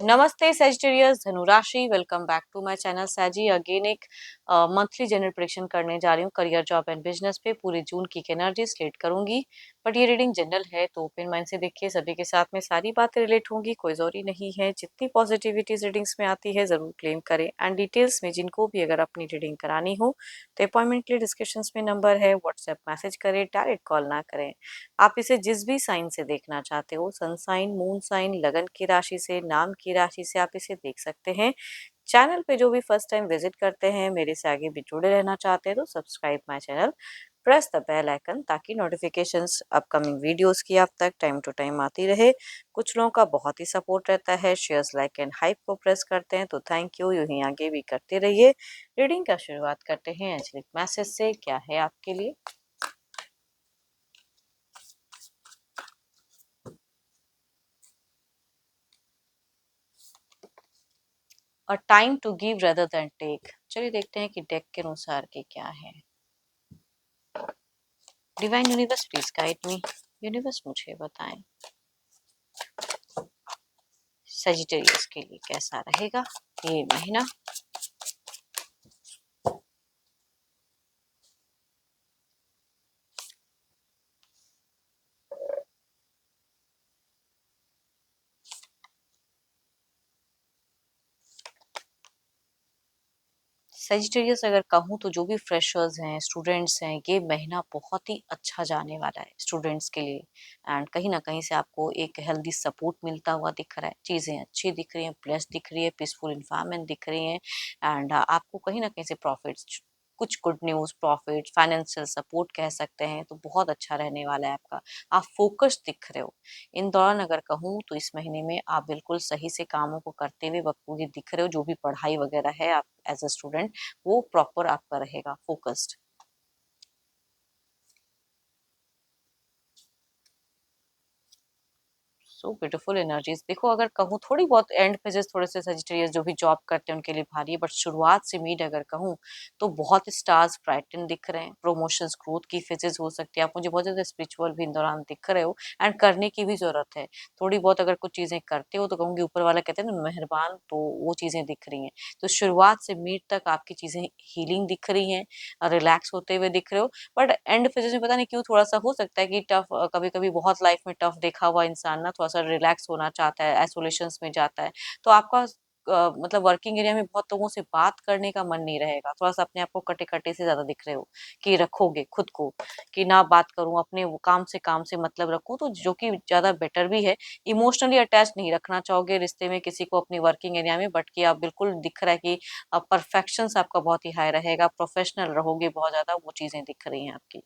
नमस्ते सेजिटेरियस धनुराशि, welcome back to my channel सैजी। अगेन एक मंथली जनरल प्रेडिक्शन करने जा रही हूँ करियर, जॉब एंड बिजनेस पे। पूरे जून की एनर्जी स्लेट करूंगी, बट ये रीडिंग जनरल है तो ओपन माइंड से देखिए। सभी के साथ में सारी बातें रिलेट होंगी, कोई जरूरी नहीं है। जितनी पॉजिटिविटी रीडिंग्स में आती है जरूर क्लेम करें। एंड डिटेल्स में जिनको भी अगर अपनी रीडिंग करानी हो तो अपॉइंटमेंट के लिए डिस्क्रिप्शन में नंबर है, व्हाट्सएप मैसेज करें, डायरेक्ट कॉल ना करें। आप इसे जिस भी साइन से देखना चाहते हो, सन साइन, मून साइन, लगन की राशि से, नाम की राशि से, आप इसे देख सकते हैं। चैनल पे जो भी फर्स्ट टाइम विजिट करते हैं, मेरे से आगे भी जुड़े रहना चाहते हैं तो subscribe my channel, press the bell icon, ताकि नोटिफिकेशंस अपकमिंग वीडियोस की आप तक टाइम टू टाइम आती रहे। कुछ लोगों का बहुत ही सपोर्ट रहता है, शेयर्स, लाइक एंड हाइप को प्रेस करते हैं, तो थैंक यू। यूं ही आगे भी करते रहिए। रीडिंग का शुरुआत करते हैं एंजेलिक मैसेज से। क्या है आपके लिए? और time to give rather than take. चलिए देखते हैं कि डेक के अनुसार के क्या है। Divine universe please guide me. Universe मुझे बताएं सेजिटेरियस के लिए कैसा रहेगा ये महीना। सेजिटेरियस अगर कहूँ तो जो भी फ्रेशर्स हैं, स्टूडेंट्स हैं, ये महीना बहुत ही अच्छा जाने वाला है स्टूडेंट्स के लिए। एंड कहीं ना कहीं से आपको एक हेल्दी सपोर्ट मिलता हुआ दिख रहा है। चीज़ें अच्छी दिख रही हैं, प्लस दिख रही है, पीसफुल इन्वायरमेंट दिख रही हैं। एंड आपको कहीं ना कहीं से प्रॉफिट्स, कुछ good news, profit, financial support कह सकते हैं, तो बहुत अच्छा रहने वाला है आपका। आप फोकस दिख रहे हो। इन दौरान अगर कहूँ तो इस महीने में आप बिल्कुल सही से कामों को करते हुए बखूबी दिख रहे हो। जो भी पढ़ाई वगैरह है, आप एज अ स्टूडेंट, वो प्रॉपर आपका रहेगा फोकस्ड। So beautiful energies. देखो अगर कहूँ थोड़ी बहुत एंड फेजेस थोड़े से सजिटेरियस जो भी जॉब करते हैं उनके लिए भारी है, बट शुरुआत से मीड अगर कहूँ तो बहुत स्टार्स ब्राइटन दिख रहे हैं। प्रमोशंस, ग्रोथ की फेजेस हो सकती है। आप मुझे बहुत ज्यादा स्पिरिचुअल भी इन दौरान दिख रहे हो, एंड करने की भी जरूरत है। थोड़ी बहुत अगर कुछ चीजें करते हो तो कहूँगी ऊपर वाला कहते हैं ना मेहरबान, तो वो चीजें दिख रही हैं। तो शुरुआत से मीड तक आपकी चीजें हीलिंग दिख रही हैं, रिलैक्स होते हुए दिख रहे हो। बट एंड फेजेस में पता नहीं क्यों थोड़ा सा हो सकता है कि टफ, कभी कभी बहुत लाइफ में टफ देखा हुआ इंसान ना थोड़ा सा रिलैक्स होना चाहता है, आइसोलेशंस में जाता है। तो आपका मतलब वर्किंग एरिया में बहुत लोगों से बात करने का मन नहीं रहेगा। थोड़ा सा अपने आप को कटे कटे से ज्यादा दिख रहे हो कि रखोगे खुद को, कि ना बात करूं, अपने वो काम से मतलब रखूं, तो जो कि ज्यादा बेटर भी है। इमोशनली अटैच नहीं रखना चाहोगे रिश्ते में किसी को अपनी वर्किंग एरिया में, बट कि आप बिल्कुल दिख रहा है कि परफेक्शन आपका बहुत ही हाई रहेगा, प्रोफेशनल रहोगे बहुत ज्यादा, वो चीजें दिख रही हैं आपकी।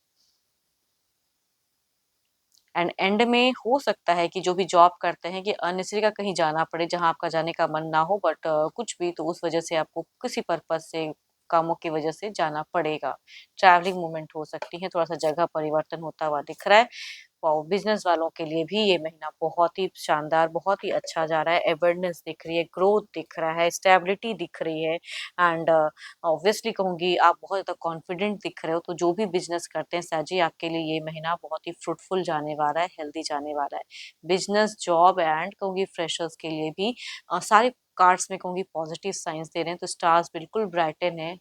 एंड एंड में हो सकता है कि जो भी जॉब करते हैं कि अननेसेसरी का कहीं जाना पड़े जहां आपका जाने का मन ना हो, बट कुछ भी तो उस वजह से आपको किसी पर्पज से, कामों की वजह से जाना पड़ेगा। ट्रैवलिंग मूवमेंट हो सकती है, थोड़ा सा जगह परिवर्तन होता हुआ दिख रहा है। और बिजनेस वालों के लिए भी ये महीना बहुत ही शानदार, बहुत ही अच्छा जा रहा है। अवेयरनेस दिख रही है, ग्रोथ दिख रहा है, स्टेबिलिटी दिख रही है। एंड ऑब्वियसली कहूंगी आप बहुत ज्यादा कॉन्फिडेंट दिख रहे हो। तो जो भी बिजनेस करते हैं साजी, आपके लिए ये महीना बहुत ही फ्रूटफुल जाने वाला है, हेल्दी जाने वाला है। बिजनेस, जॉब एंड कहूंगी फ्रेशर्स के लिए भी सारे कार्ड्स में कहूंगी पॉजिटिव साइंस दे रहे हैं। तो स्टार्स बिल्कुल ब्राइटन है।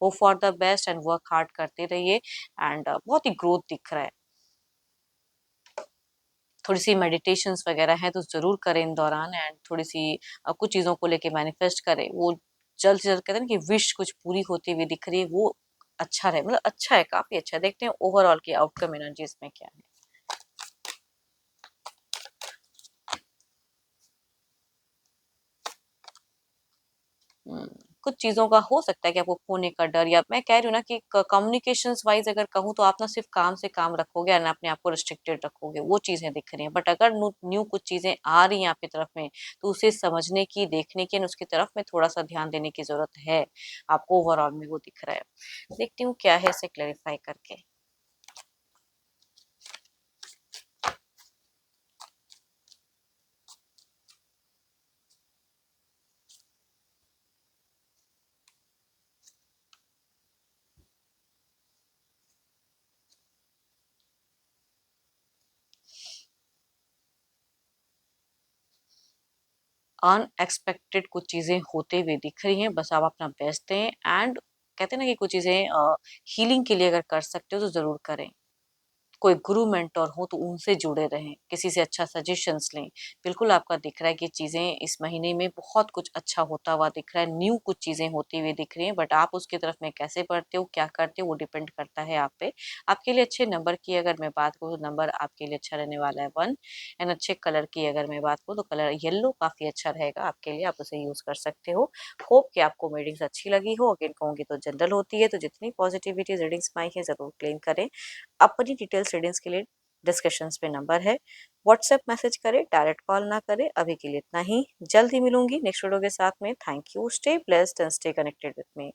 Hope for the best and work hard करते रहिए। एंड बहुत ही ग्रोथ दिख रहा है। थोड़ी सी मेडिटेशंस वगैरह हैं तो जरूर करें इन दौरान। एंड थोड़ी सी कुछ चीजों को लेके मैनिफेस्ट करें। वो जल्द से जल्द कहते हैं ना कि विश कुछ पूरी होती हुई दिख रही है, वो अच्छा रहे, मतलब अच्छा है, काफी अच्छा है। देखते हैं ओवरऑल की आउटकम एनर्जीज में क्या है। हम्म, कुछ चीजों का हो सकता है कि आपको खोने का डर, या मैं कह रही हूँ ना कि कम्युनिकेशंस वाइज अगर कहूँ तो आप ना सिर्फ काम से काम रखोगे और ना अपने आप को रिस्ट्रिक्टेड रखोगे, वो चीजें दिख रही हैं। बट अगर न्यू कुछ चीजें आ रही हैं आपकी तरफ में, तो उसे समझने की, देखने की, और उसकी तरफ में थोड़ा सा ध्यान देने की जरूरत है। आपको ओवरऑल में वो दिख रहा है। देखती हूँ क्या है इसे क्लेरिफाई करके। अनएक्सपेक्टेड कुछ चीज़ें होते हुए दिख रही हैं, बस आप अपना बेस्ट दें एंड कहते हैं ना कि कुछ चीज़ें हीलिंग के लिए अगर कर सकते हो तो ज़रूर करें। कोई गुरु मेंटर हो तो उनसे जुड़े रहें, किसी से अच्छा सजेशंस लें। बिल्कुल आपका दिख रहा है कि चीज़ें इस महीने में बहुत कुछ अच्छा होता हुआ दिख रहा है, न्यू कुछ चीज़ें होती हुई दिख रही हैं, बट आप उसकी तरफ में कैसे बढ़ते हो, क्या करते हो, वो डिपेंड करता है आप पे। आपके लिए अच्छे नंबर की अगर मैं बात करूँ तो नंबर आपके लिए अच्छा रहने वाला है 1 एंड अच्छे कलर की अगर मैं बात करूँ तो कलर येलो काफ़ी अच्छा रहेगा आपके लिए, आप उसे यूज़ कर सकते हो। होप कि आपको रीडिंग्स अच्छी लगी हो, अगेन कहूँगी तो जनरल होती है, तो जितनी पॉजिटिविटी रीडिंग्स में आई है ज़रूर क्लेम करें। अपनी डिटेल्स रीडिंग्स के लिए डिस्कशंस पे नंबर है, व्हाट्सएप मैसेज करें, डायरेक्ट कॉल ना करें। अभी के लिए इतना ही, जल्द ही मिलूंगी नेक्स्ट वीडियो के साथ में। Thank you, stay blessed and stay connected with me.